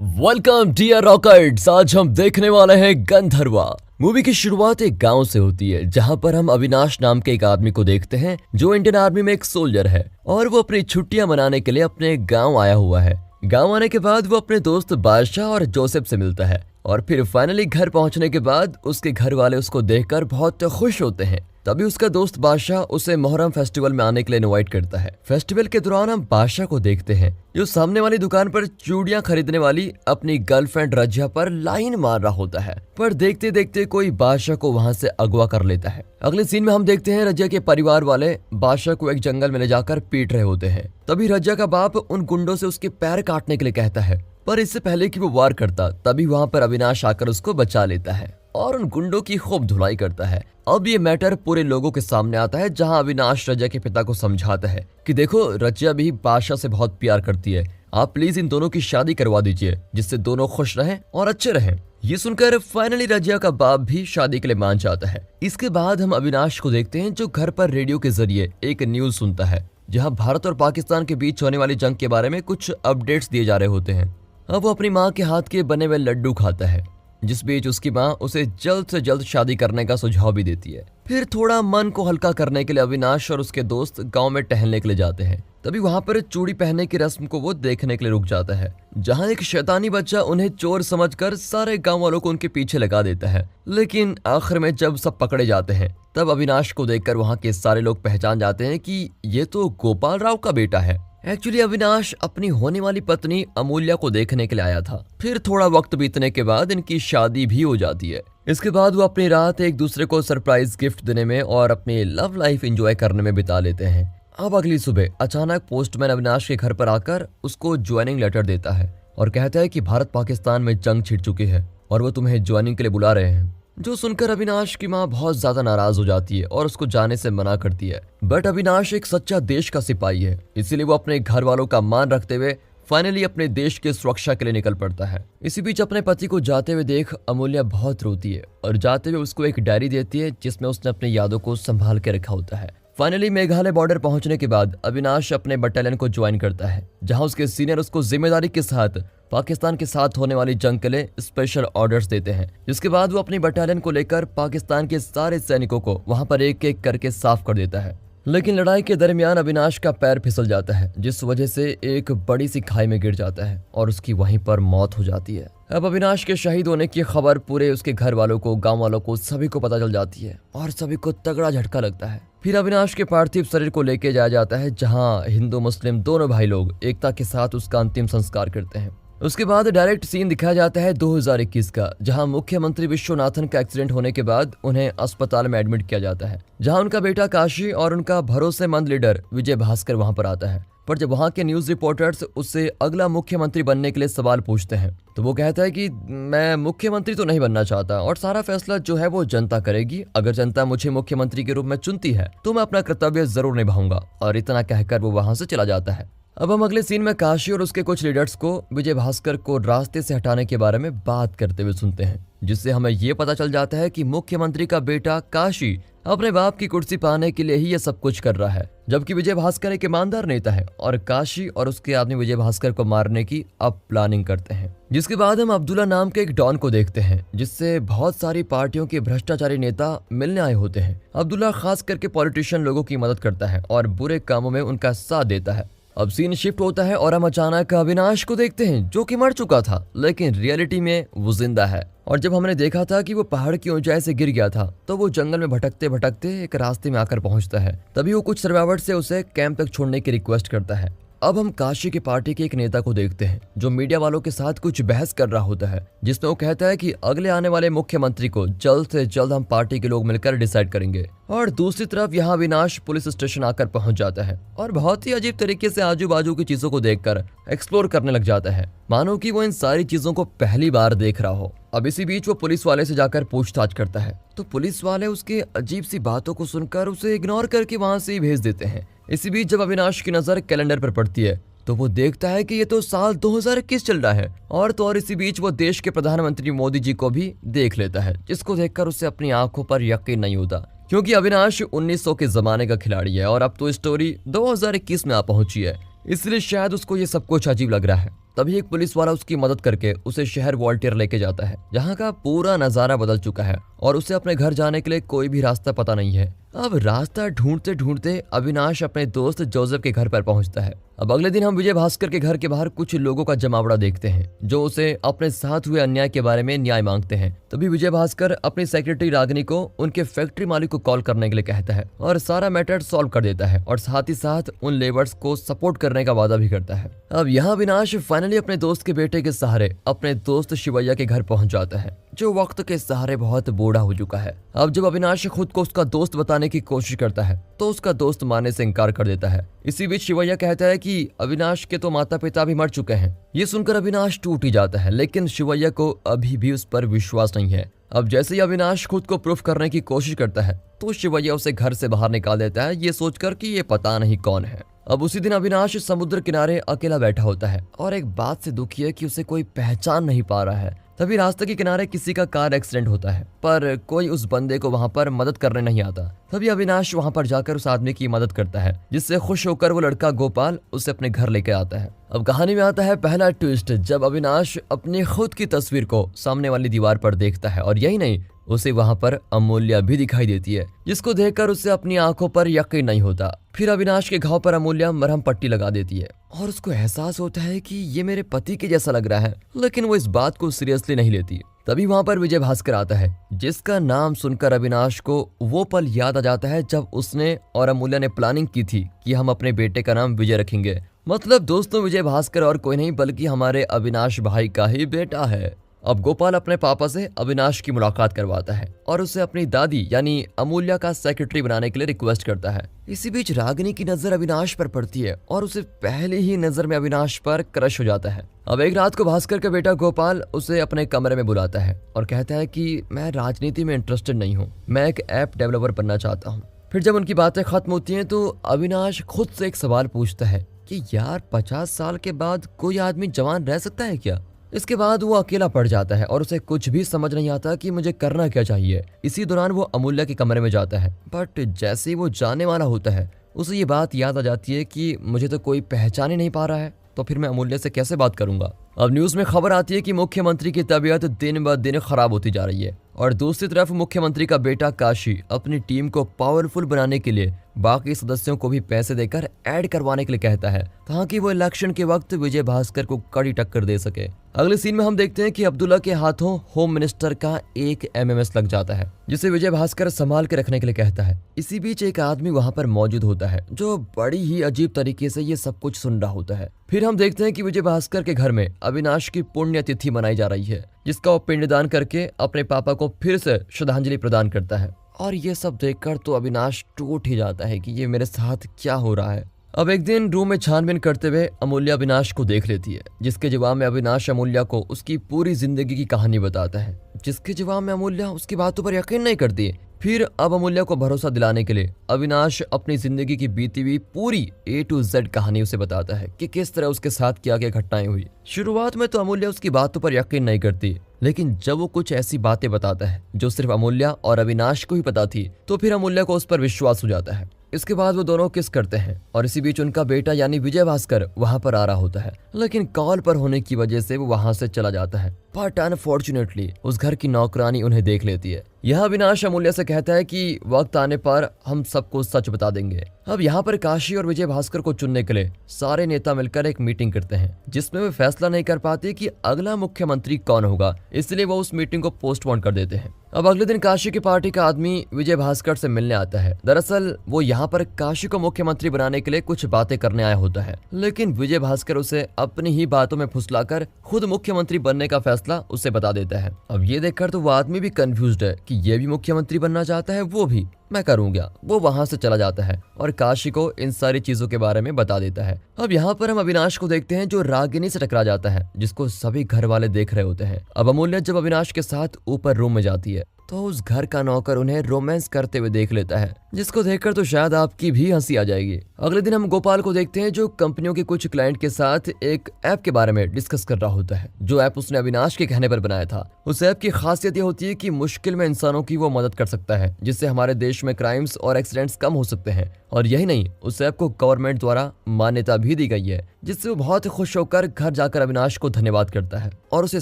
Welcome dear रॉकर्ट्स। आज हम देखने वाले हैं गंधर्वा। मूवी की शुरुआत एक गांव से होती है जहां पर हम अविनाश नाम के एक आदमी को देखते हैं जो इंडियन आर्मी में एक सोल्जर है और वो अपनी छुट्टियां मनाने के लिए अपने गांव आया हुआ है। गांव आने के बाद वो अपने दोस्त बादशाह और जोसेफ से मिलता है और फिर फाइनली घर पहुंचने के बाद उसके घर वाले उसको देखकर बहुत खुश होते हैं। तभी उसका दोस्त बादशाह उसे मोहर्रम फेस्टिवल में आने के लिए इनवाइट करता है। फेस्टिवल के दौरान हम बादशाह को देखते हैं जो सामने वाली दुकान पर चूड़ियां खरीदने वाली अपनी गर्लफ्रेंड रजिया पर लाइन मार रहा होता है, पर देखते देखते कोई बादशाह को वहां से अगवा कर लेता है। अगले सीन में हम देखते हैं रजिया के परिवार वाले बादशाह को एक जंगल में ले जाकर पीट रहे होते हैं। तभी रजिया का बाप उन गुंडों से उसके पैर काटने के लिए कहता है, पर इससे पहले कि वो वार करता तभी वहां पर अविनाश आकर उसको बचा लेता है और उन गुंडों की खूब धुलाई करता है। अब ये मैटर पूरे लोगों के सामने आता है जहां अविनाश रजिया के पिता को समझाता है कि देखो रजिया भी बादशाह से बहुत प्यार करती है, आप प्लीज इन दोनों की शादी करवा दीजिए जिससे दोनों खुश रहें और अच्छे रहें। ये सुनकर फाइनली रजिया का बाप भी शादी के लिए मान जाता है। इसके बाद हम अविनाश को देखते हैं जो घर पर रेडियो के जरिए एक न्यूज सुनता है जहाँ भारत और पाकिस्तान के बीच होने वाली जंग के बारे में कुछ अपडेट्स दिए जा रहे होते हैं। अब वो अपनी माँ के हाथ के बने हुए लड्डू खाता है, जिस बीच उसकी माँ उसे जल्द से जल्द शादी करने का सुझाव भी देती है। फिर थोड़ा मन को हल्का करने के लिए अविनाश और उसके दोस्त गांव में टहलने के लिए जाते हैं। तभी वहां पर चूड़ी पहनने की रस्म को वो देखने के लिए रुक जाता है जहां एक शैतानी बच्चा उन्हें चोर समझकर सारे गांव वालों को उनके पीछे लगा देता है। लेकिन आखिर में जब सब पकड़े जाते हैं तब अविनाश को देखकर वहां के सारे लोग पहचान जाते हैं कि ये तो गोपाल राव का बेटा है। एक्चुअली अविनाश अपनी होने वाली पत्नी अमूल्या को देखने के लिए आया था। फिर थोड़ा वक्त बीतने के बाद इनकी शादी भी हो जाती है। इसके बाद वो अपनी रात एक दूसरे को सरप्राइज गिफ्ट देने में और अपनी लव लाइफ एंजॉय करने में बिता लेते हैं। अब अगली सुबह अचानक पोस्टमैन अविनाश के घर पर आकर उसको ज्वाइनिंग लेटर देता है और कहता है कि भारत पाकिस्तान में जंग छिड़ चुकी है और वो तुम्हें ज्वाइनिंग के लिए बुला रहे हैं। जो सुनकर अविनाश की माँ बहुत ज्यादा नाराज हो जाती है और उसको जाने से मना करती है। बट अविनाश एक सच्चा देश का सिपाही है, इसीलिए वो अपने घर वालों का मान रखते हुए फाइनली अपने देश की सुरक्षा के लिए निकल पड़ता है। इसी बीच अपने पति को जाते हुए देख अमूल्या बहुत रोती है और जाते हुए उसको एक डायरी देती है जिसमें उसने अपनी यादों को संभाल के रखा होता है। फाइनली मेघालय बॉर्डर पहुंचने के बाद अविनाश अपने बटालियन को ज्वाइन करता है जहां उसके सीनियर उसको जिम्मेदारी के साथ पाकिस्तान के साथ होने वाली जंग के लिए स्पेशल ऑर्डर्स देते हैं। जिसके बाद वो अपनी बटालियन को लेकर पाकिस्तान के सारे सैनिकों को वहां पर एक एक करके साफ कर देता है। लेकिन लड़ाई के दरमियान अविनाश का पैर फिसल जाता है जिस वजह से एक बड़ी सी खाई में गिर जाता है और उसकी वहीं पर मौत हो जाती है। अब अविनाश के शहीद होने की खबर पूरे उसके घर वालों को, गांव वालों को, सभी को पता चल जाती है और सभी को तगड़ा झटका लगता है। फिर अविनाश के पार्थिव शरीर को लेके जाया जाता है जहां हिंदू मुस्लिम दोनों भाई लोग एकता के साथ उसका अंतिम संस्कार करते हैं। उसके बाद डायरेक्ट सीन दिखाया जाता है 2021 का जहां मुख्यमंत्री विश्वनाथन का एक्सीडेंट होने के बाद उन्हें अस्पताल में एडमिट किया जाता है जहां उनका बेटा काशी और उनका भरोसेमंद लीडर विजय भास्कर वहां पर आता है। पर जब वहां के न्यूज रिपोर्टर्स उससे अगला मुख्यमंत्री बनने के लिए सवाल पूछते हैं तो वो कहता है कि मैं मुख्यमंत्री तो नहीं बनना चाहता और सारा फैसला जो है वो जनता करेगी। अगर जनता मुझे मुख्यमंत्री के रूप में चुनती है तो मैं अपना कर्तव्य जरूर निभाऊंगा, और इतना कहकर वो वहां से चला जाता है। अब हम अगले सीन में काशी और उसके कुछ लीडर्स को विजय भास्कर को रास्ते से हटाने के बारे में बात करते हुए सुनते हैं जिससे हमें ये पता चल जाता है कि मुख्यमंत्री का बेटा काशी अपने बाप की कुर्सी पाने के लिए ही ये सब कुछ कर रहा है, जबकि विजय भास्कर एक ईमानदार नेता है और काशी और उसके आदमी विजय भास्कर को मारने की अब प्लानिंग करते हैं। जिसके बाद हम अब्दुल्ला नाम के एक डॉन को देखते हैं जिससे बहुत सारी पार्टियों के भ्रष्टाचारी नेता मिलने आए होते हैं। अब्दुल्ला खास करके पॉलिटिशियन लोगों की मदद करता है और बुरे कामों में उनका साथ देता है। अब सीन शिफ्ट होता है और हम अचानक अविनाश को देखते हैं जो कि मर चुका था लेकिन रियलिटी में वो जिंदा है। और जब हमने देखा था कि वो पहाड़ की ऊंचाई से गिर गया था तो वो जंगल में भटकते भटकते एक रास्ते में आकर पहुंचता है। तभी वो कुछ सर्वाइवर से उसे कैंप तक छोड़ने की रिक्वेस्ट करता है। अब हम काशी की पार्टी के एक नेता को देखते हैं जो मीडिया वालों के साथ कुछ बहस कर रहा होता है जिसमें वो कहता है कि अगले आने वाले मुख्यमंत्री को जल्द से जल्द हम पार्टी के लोग मिलकर डिसाइड करेंगे। और दूसरी तरफ यहाँ अविनाश पुलिस स्टेशन आकर पहुंच जाता है और बहुत ही अजीब तरीके से आजू बाजू की चीजों को देखकर एक्सप्लोर करने लग जाता है, मानो कि वो इन सारी चीजों को पहली बार देख रहा हो। अब इसी बीच वो पुलिस वाले से जाकर पूछताछ करता है तो पुलिस वाले उसके अजीब सी बातों को सुनकर उसे इग्नोर करके वहां से ही भेज देते हैं। इसी बीच जब अविनाश की नजर कैलेंडर पर पड़ती है तो वो देखता है कि ये तो साल 2021 चल रहा है और तो और इसी बीच वो देश के प्रधानमंत्री मोदी जी को भी देख लेता है जिसको देखकर उसे अपनी आंखों पर यकीन नहीं होता क्योंकि अविनाश 1900 के जमाने का खिलाड़ी है और अब तो स्टोरी 2021 में आ पहुंची है, इसलिए शायद उसको ये सब कुछ अजीब लग रहा है। तभी एक पुलिस वाला उसकी मदद करके उसे शहर वॉल्टियर लेके जाता है, जहाँ का पूरा नजारा बदल चुका है और उसे अपने घर जाने के लिए कोई भी रास्ता पता नहीं है। अब रास्ता ढूंढते ढूंढते अविनाश अपने दोस्त जोसेफ के घर पर पहुंचता है। अब अगले दिन हम विजय भास्कर के घर के बाहर कुछ लोगों का जमावड़ा देखते हैं जो उसे अपने साथ हुए अन्याय के बारे में न्याय मांगते हैं। तभी विजय भास्कर अपनी सेक्रेटरी रागिनी को उनके फैक्ट्री मालिक को कॉल करने के लिए कहता है और सारा मैटर सॉल्व कर देता है और साथ ही साथ उन लेबर्स को सपोर्ट करने का वादा भी करता है। अब यहाँ अविनाश फाइनली अपने दोस्त के बेटे के सहारे अपने दोस्त शिवैया के घर पहुंच जाता है, जो वक्त के सहारे बहुत बूढ़ा हो चुका है। अब जब अविनाश खुद को उसका दोस्त बताने की कोशिश करता है तो उसका दोस्त मानने से इनकार कर देता है। इसी बीच शिवैया कहता है कि अविनाश के तो माता पिता भी मर चुके हैं। ये सुनकर अविनाश टूट ही जाता है, लेकिन शिवैया को अभी भी उस पर विश्वास नहीं है। अब जैसे ही अविनाश खुद को प्रूफ करने की कोशिश करता है तो शिवैया उसे घर से बाहर निकाल देता है, ये सोचकर कि ये पता नहीं कौन है। अब उसी दिन अविनाश समुद्र किनारे अकेला बैठा होता है और एक बात से दुखी है कि उसे कोई पहचान नहीं पा रहा है। तभी रास्ते के किनारे किसी का कार एक्सीडेंट होता है, पर कोई उस बंदे को वहां पर मदद करने नहीं आता। तभी अविनाश वहां पर जाकर उस आदमी की मदद करता है, जिससे खुश होकर वो लड़का गोपाल उसे अपने घर लेके आता है। अब कहानी में आता है पहला ट्विस्ट, जब अविनाश अपनी खुद की तस्वीर को सामने वाली दीवार पर देखता है और यही नहीं, उसे वहां पर अमूल्य भी दिखाई देती है, जिसको देखकर उसे अपनी आंखों पर यकीन नहीं होता। फिर अविनाश के घाव पर अमूल्य मरहम पट्टी लगा देती है और उसको एहसास होता है कि ये मेरे पति के जैसा लग रहा है, लेकिन वो इस बात को सीरियसली नहीं लेती। तभी वहां पर विजय भास्कर आता है, जिसका नाम सुनकर अविनाश को वो पल याद आ जाता है जब उसने और अमूल्य ने प्लानिंग की थी कि हम अपने बेटे का नाम विजय रखेंगे। मतलब दोस्तों, विजय भास्कर और कोई नहीं बल्कि हमारे अविनाश भाई का ही बेटा है। अब गोपाल अपने पापा से अविनाश की मुलाकात करवाता है और उसे अपनी दादी यानी अमूल्य का सेक्रेटरी बनाने के लिए रिक्वेस्ट करता है। इसी बीच रागिनी की नजर अविनाश पर पड़ती है और उसे पहले ही नजर में अविनाश पर क्रश हो जाता है। अब एक रात को भास्कर का बेटा गोपाल उसे अपने कमरे में बुलाता है और कहता है कि मैं राजनीति में इंटरेस्टेड नहीं हूँ, मैं एक ऐप डेवलपर बनना चाहता हूँ। फिर जब उनकी बातें खत्म होती हैं तो अविनाश खुद से एक सवाल पूछता है कि यार 50 साल के बाद कोई आदमी जवान रह सकता है क्या? इसके बाद वो अकेला पड़ जाता है और उसे कुछ भी समझ नहीं आता कि मुझे करना क्या चाहिए। इसी दौरान वो अमूल्य के कमरे में जाता है, बट जैसे ही वो जाने वाला होता है उसे ये बात याद आ जाती है कि मुझे तो कोई पहचान ही नहीं पा रहा है, तो फिर मैं अमूल्य से कैसे बात करूंगा। अब न्यूज में खबर आती है कि मुख्यमंत्री की तबीयत दिन ब दिन खराब होती जा रही है और दूसरी तरफ मुख्यमंत्री का बेटा काशी अपनी टीम को पावरफुल बनाने के लिए बाकी सदस्यों को भी पैसे देकर ऐड करवाने के लिए कहता है, ताकि वो इलेक्शन के वक्त विजय भास्कर को कड़ी टक्कर दे सके। अगले सीन में हम देखते हैं कि अब्दुल्ला के हाथों होम मिनिस्टर का एक एमएमएस लग जाता है, जिसे विजय भास्कर संभाल के रखने के लिए कहता है। इसी बीच एक आदमी वहां पर मौजूद होता है जो बड़ी ही अजीब तरीके से ये सब कुछ सुन रहा होता है। फिर हम देखते हैं कि विजय भास्कर के घर में अविनाश की पुण्यतिथि मनाई जा रही है, जिसका वो पिंडदान करके अपने पापा को फिर से श्रद्धांजलि प्रदान करता है। और ये सब देखकर तो अविनाश टूट ही जाता है कि ये मेरे साथ क्या हो रहा है। अब एक दिन रूम में छानबीन करते हुए अमूल्य अविनाश को देख लेती है, जिसके जवाब में अविनाश अमूल्य को उसकी पूरी जिंदगी की कहानी बताता है, जिसके जवाब में अमूल्य उसकी बातों पर यकीन नहीं करती। फिर अब अमूल्य को भरोसा दिलाने के लिए अविनाश अपनी जिंदगी की बीती हुई पूरी A to Z कहानी उसे बताता है कि किस तरह उसके साथ क्या क्या घटनाएं हुई। शुरुआत में तो अमूल्य उसकी बातों पर यकीन नहीं करती, लेकिन जब वो कुछ ऐसी बातें बताता है जो सिर्फ अमूल्य और अविनाश को ही पता थी, तो फिर अमूल्य को उस पर विश्वास हो जाता है। इसके बाद वो दोनों किस करते हैं और इसी बीच उनका बेटा यानी विजय भास्कर वहां पर आ रहा होता है, लेकिन कॉल पर होने की वजह से वो वहां से चला जाता है। बट अनफॉर्चुनेटली उस घर की नौकरानी उन्हें देख लेती है। यह अविनाश अमूल्य से कहता है कि वक्त आने पर हम सबको सच बता देंगे। अब यहाँ पर काशी और विजय भास्कर को चुनने के लिए सारे नेता मिलकर एक मीटिंग करते हैं, जिसमें वे फैसला नहीं कर पाते कि अगला मुख्यमंत्री कौन होगा, इसलिए वो उस मीटिंग को पोस्टपोन कर देते हैं। अब अगले दिन काशी की पार्टी का आदमी विजय भास्कर से मिलने आता है। दरअसल वो यहाँ पर काशी को मुख्यमंत्री बनाने के लिए कुछ बातें करने आया होता है, लेकिन विजय भास्कर उसे अपनी ही बातों में फुसलाकर खुद मुख्यमंत्री बनने का फैसला उसे बता देता है। अब ये देखकर तो वो आदमी भी कंफ्यूज्ड है कि ये भी मुख्यमंत्री बनना चाहता है, वो भी मैं करूंगा। वो वहां से चला जाता है और काशी को इन सारी चीजों के बारे में बता देता है। अब यहाँ पर हम अविनाश को देखते हैं जो रागिनी से टकरा जाता है, जिसको सभी घर वाले देख रहे होते हैं। अब अमूल्य जब अविनाश के साथ ऊपर रूम में जाती है तो उस घर का नौकर उन्हें रोमांस करते हुए देख लेता है, जिसको देखकर तो शायद आपकी भी हंसी आ जाएगी। अगले दिन हम गोपाल को देखते हैं जो कंपनियों के कुछ क्लाइंट के साथ एक ऐप के बारे में डिस्कस कर रहा होता है, जो ऐप उसने अविनाश के कहने पर बनाया था। उस ऐप की खासियत ये होती है कि मुश्किल में इंसानों की वो मदद कर सकता है, जिससे हमारे देश में क्राइम्स और एक्सीडेंट्स कम हो सकते हैं। और यही नहीं, उस ऐप को गवर्नमेंट द्वारा मान्यता भी दी गई है, जिससे वो बहुत खुश होकर घर जाकर अविनाश को धन्यवाद करता है और उसे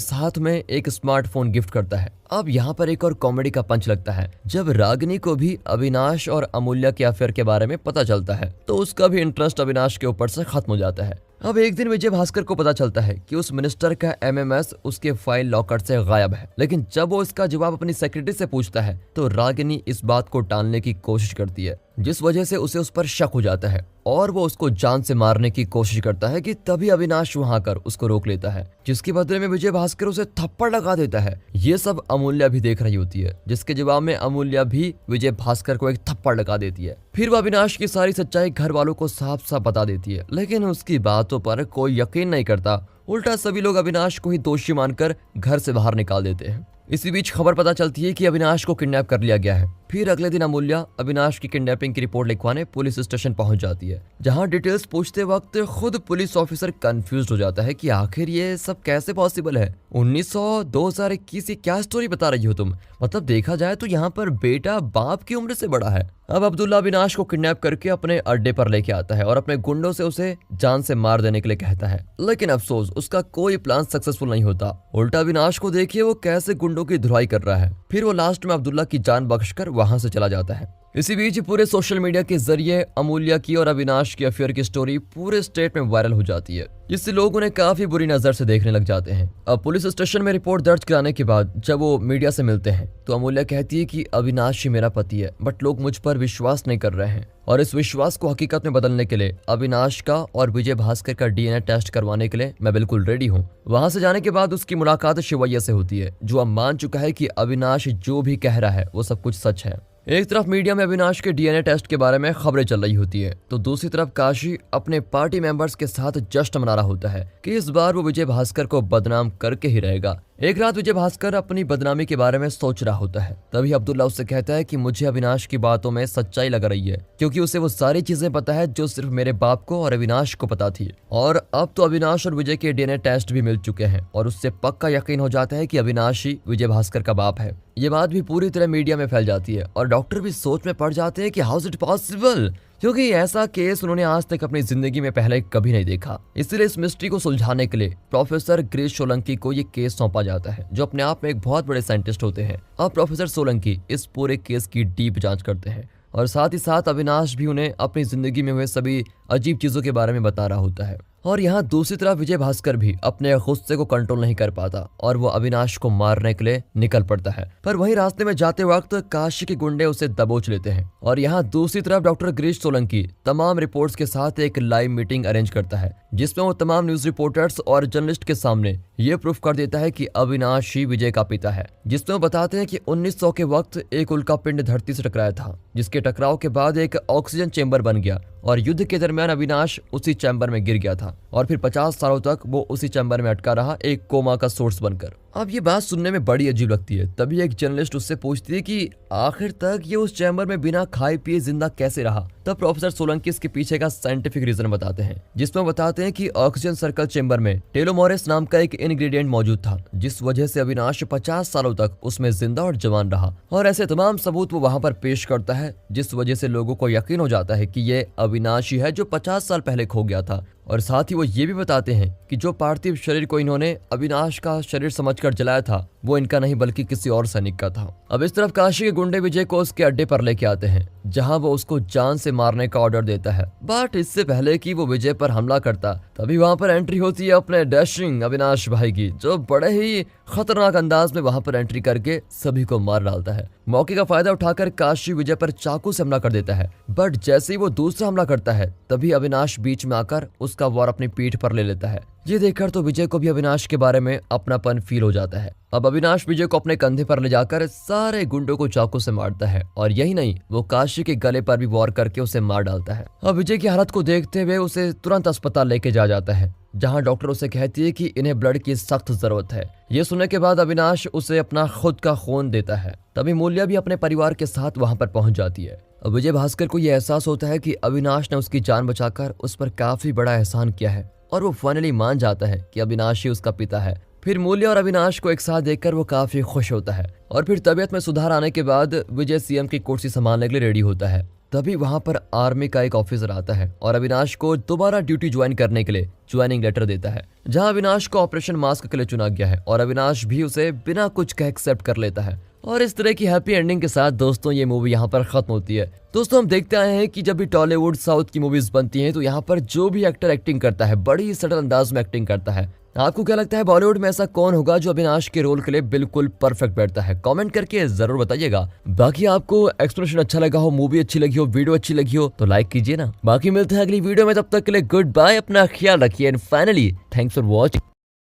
साथ में एक स्मार्टफोन गिफ्ट करता है। अब यहाँ पर एक और कॉमेडी का पंच लगता है। जब रागिनी को भी अविनाश और अमूल्या के अफेयर के बारे में पता चलता है तो उसका भी इंटरेस्ट अविनाश के ऊपर से खत्म हो जाता है। अब एक दिन विजय भास्कर को पता चलता है कि उस मिनिस्टर का एमएमएस उसके फाइल लॉकर से गायब है, लेकिन जब वो इसका जवाब अपनी सेक्रेटरी से पूछता है तो रागिनी इस बात को टालने की कोशिश करती है, जिस वजह से उसे उस पर शक हो जाता है और वो उसको जान से मारने की कोशिश करता है कि तभी अविनाश वहां आकर उसको रोक लेता है, जिसके बदले में विजय भास्कर उसे थप्पड़ लगा देता है। ये सब अमूल्या भी देख रही होती है, जिसके जवाब में अमूल्या भी विजय भास्कर को एक थप्पड़ लगा देती है। फिर वो अविनाश की सारी सच्चाई घर वालों को साफ साफ बता देती है, लेकिन उसकी बातों पर कोई यकीन नहीं करता। उल्टा सभी लोग अविनाश को ही दोषी मानकर घर से बाहर निकाल देते हैं। इसी बीच खबर पता चलती है कि अविनाश को किडनैप कर लिया गया है। फिर अगले दिन अमूल्या अविनाश की किडनैपिंग की रिपोर्ट लिखवाने पुलिस स्टेशन पहुंच जाती है, जहां डिटेल्स पूछते वक्त खुद पुलिस ऑफिसर कंफ्यूज हो जाता है कि आखिर ये सब कैसे पॉसिबल है। 1900 2021 की क्या स्टोरी बता रही हो तुम? मतलब देखा जाए तो यहाँ पर बेटा बाप की उम्र से बड़ा है। अब अब्दुल्ला अविनाश को किडनैप करके अपने अड्डे पर लेके आता है और अपने गुंडों से उसे जान से मार देने के लिए कहता है, लेकिन अफसोस उसका कोई प्लान सक्सेसफुल नहीं होता। उल्टा अविनाश को देखिए वो कैसे गुंडों की धुलाई कर रहा है। फिर वो लास्ट में अब्दुल्ला की जान बख्शकर वहां से चला जाता है। इसी बीच पूरे सोशल मीडिया के जरिए अमूल्या की और अविनाश की अफेयर की स्टोरी पूरे स्टेट में वायरल हो जाती है, जिससे लोग उन्हें काफी बुरी नजर से देखने लग जाते हैं। अब पुलिस स्टेशन में रिपोर्ट दर्ज कराने के बाद जब वो मीडिया से मिलते हैं तो अमूल्या कहती है कि अविनाश ही मेरा पति है, बट लोग मुझ पर विश्वास नहीं कर रहे हैं और इस विश्वास को हकीकत में बदलने के लिए अविनाश का और विजय भास्कर का डीएनए टेस्ट करवाने के लिए मैं बिल्कुल रेडी हूँ। वहां से जाने के बाद उसकी मुलाकात शिवैया से होती है, जो अब मान चुका है कि अविनाश जो भी कह रहा है वो सब कुछ सच है। एक तरफ मीडिया में अविनाश के डीएनए टेस्ट के बारे में खबरें चल रही होती है, तो दूसरी तरफ काशी अपने पार्टी मेंबर्स के साथ जश्न मना रहा होता है कि इस बार वो विजय भास्कर को बदनाम करके ही रहेगा। एक रात विजय भास्कर अपनी बदनामी के बारे में सोच रहा होता है, तभी अब्दुल्ला उससे कहता है कि मुझे अविनाश की बातों में सच्चाई लग रही है, क्योंकि उसे वो सारी चीजें पता है जो सिर्फ मेरे बाप को और अविनाश को पता थी। और अब तो अविनाश और विजय के डीएनए टेस्ट भी मिल चुके हैं और उससे पक्का यकीन हो जाता है कि अविनाश ही विजय भास्कर का बाप है। ये बात भी पूरी तरह मीडिया में फैल जाती है और डॉक्टर भी सोच में पड़ जाते हैं कि हाउ इज इट पॉसिबल, क्योंकि ऐसा केस उन्होंने आज तक अपनी जिंदगी में पहले कभी नहीं देखा। इसलिए इस मिस्ट्री को सुलझाने के लिए प्रोफेसर गिरीश सोलंकी को ये केस सौंपा जाता है, जो अपने आप में एक बहुत बड़े साइंटिस्ट होते हैं। अब प्रोफेसर सोलंकी इस पूरे केस की डीप जांच करते हैं और साथ ही साथ अविनाश भी उन्हें अपनी जिंदगी में हुए सभी अजीब चीजों के बारे में बता रहा होता है। और यहाँ दूसरी तरफ विजय भास्कर भी अपने गुस्से को कंट्रोल नहीं कर पाता और वो अविनाश को मारने के लिए निकल पड़ता है, पर वहीं रास्ते में जाते वक्त काशी के गुंडे उसे दबोच लेते हैं। और यहाँ दूसरी तरफ डॉक्टर गिरीश सोलंकी तमाम रिपोर्ट्स के साथ एक लाइव मीटिंग अरेंज करता है, जिसमें वो तमाम न्यूज रिपोर्टर्स और जर्नलिस्ट के सामने ये प्रूफ कर देता है कि अविनाश ही विजय का पिता है। जिसमें वो बताते हैं कि 1900 के वक्त एक उल्का पिंड धरती से टकराया था, जिसके टकराव के बाद एक ऑक्सीजन चेंबर बन गया और युद्ध के दरमियान अविनाश उसी चैम्बर में गिर गया था और फिर 50 सालों तक वो उसी चैम्बर में अटका रहा, एक कोमा का सोर्स बनकर। अब ये बात सुनने में बड़ी अजीब लगती है। तभी एक जर्नलिस्ट उससे पूछती है कि आखिर तक ये उस चैम्बर में बिना खाए पिए जिंदा कैसे रहा। तब प्रोफेसर सोलंकी इसके पीछे का साइंटिफिक रीजन बताते हैं, जिसमें बताते हैं कि ऑक्सीजन सर्कल चेंबर में टेलोमोरेस नाम का एक इंग्रेडिएंट मौजूद था, जिस वजह से अविनाश 50 सालों तक उसमें जिंदा और जवान रहा। और ऐसे तमाम सबूत वो वहां पर पेश करता है, जिस वजह से लोगों को यकीन हो जाता है कि ये अविनाश ही है जो 50 साल पहले खो गया था। और साथ ही वो ये भी बताते हैं कि जो पार्थिव शरीर को इन्होंने अविनाश का शरीर समझकर जलाया था वो इनका नहीं बल्कि किसी और सैनिक का था। अब इस तरफ काशी के गुंडे विजय को उसके अड्डे पर लेके आते हैं, जहां वो उसको जान से मारने का ऑर्डर देता है। बट इससे पहले कि वो विजय पर हमला करता, तभी वहां पर एंट्री होती है अपने डैशिंग अविनाश भाई की, जो बड़े ही खतरनाक अंदाज में वहां पर एंट्री करके सभी को मार डालता है। मौके का फायदा उठाकर काशी विजय पर चाकू से हमला कर देता है, बट जैसे ही वो दूसरा हमला करता है तभी अविनाश बीच में आकर उसका वार अपनी पीठ पर ले लेता है। ये देखकर तो विजय को भी अविनाश के बारे में अपनापन फील हो जाता है। अब अविनाश विजय को अपने कंधे पर ले जाकर सारे गुंडों को चाकू से मारता है और यही नहीं, वो काशी के गले पर भी वार करके उसे मार डालता है। अब विजय की हालत को देखते हुए उसे तुरंत अस्पताल लेके जाया जाता है, जहां डॉक्टर उसे कहती है कि इन्हें ब्लड की सख्त जरूरत है। ये सुनने के बाद अविनाश उसे अपना खुद का खून देता है। तभी मूल्या भी अपने परिवार के साथ वहां पर पहुंच जाती है। विजय भास्कर को यह एहसास होता है कि अविनाश ने उसकी जान बचाकर उस पर काफी बड़ा एहसान किया है और वो फाइनली मान जाता है कि अविनाश ही उसका पिता है। फिर मूल्या और अविनाश को एक साथ देखकर वो काफी खुश होता है और फिर तबीयत में सुधार आने के बाद विजय सीएम की कुर्सी संभालने के लिए रेडी होता है। तभी वहां पर आर्मी का एक ऑफिसर आता है और अविनाश को दोबारा ड्यूटी ज्वाइन करने के लिए ज्वाइनिंग लेटर देता है, जहां अविनाश को ऑपरेशन मास्क के लिए चुना गया है और अविनाश भी उसे बिना कुछ कहे एक्सेप्ट कर लेता है। और इस तरह की हैप्पी एंडिंग के साथ दोस्तों ये मूवी यहाँ पर खत्म होती है। दोस्तों हम देखते आए हैं कि जब भी टॉलीवुड साउथ की मूवीज बनती हैं तो यहाँ पर जो भी एक्टर एक्टिंग करता है बड़ी सटल अंदाज में एक्टिंग करता है। आपको क्या लगता है बॉलीवुड में ऐसा कौन होगा जो अविनाश के रोल के लिए बिल्कुल परफेक्ट बैठता है? कमेंट करके जरूर बताइएगा। बाकी आपको एक्सप्लेनेशन अच्छा लगा हो, मूवी अच्छी लगी हो, वीडियो अच्छी लगी हो तो लाइक कीजिए ना। बाकी मिलते हैं अगली वीडियो में, तब तक के लिए गुड बाय, अपना ख्याल रखिए and finally thanks for watching.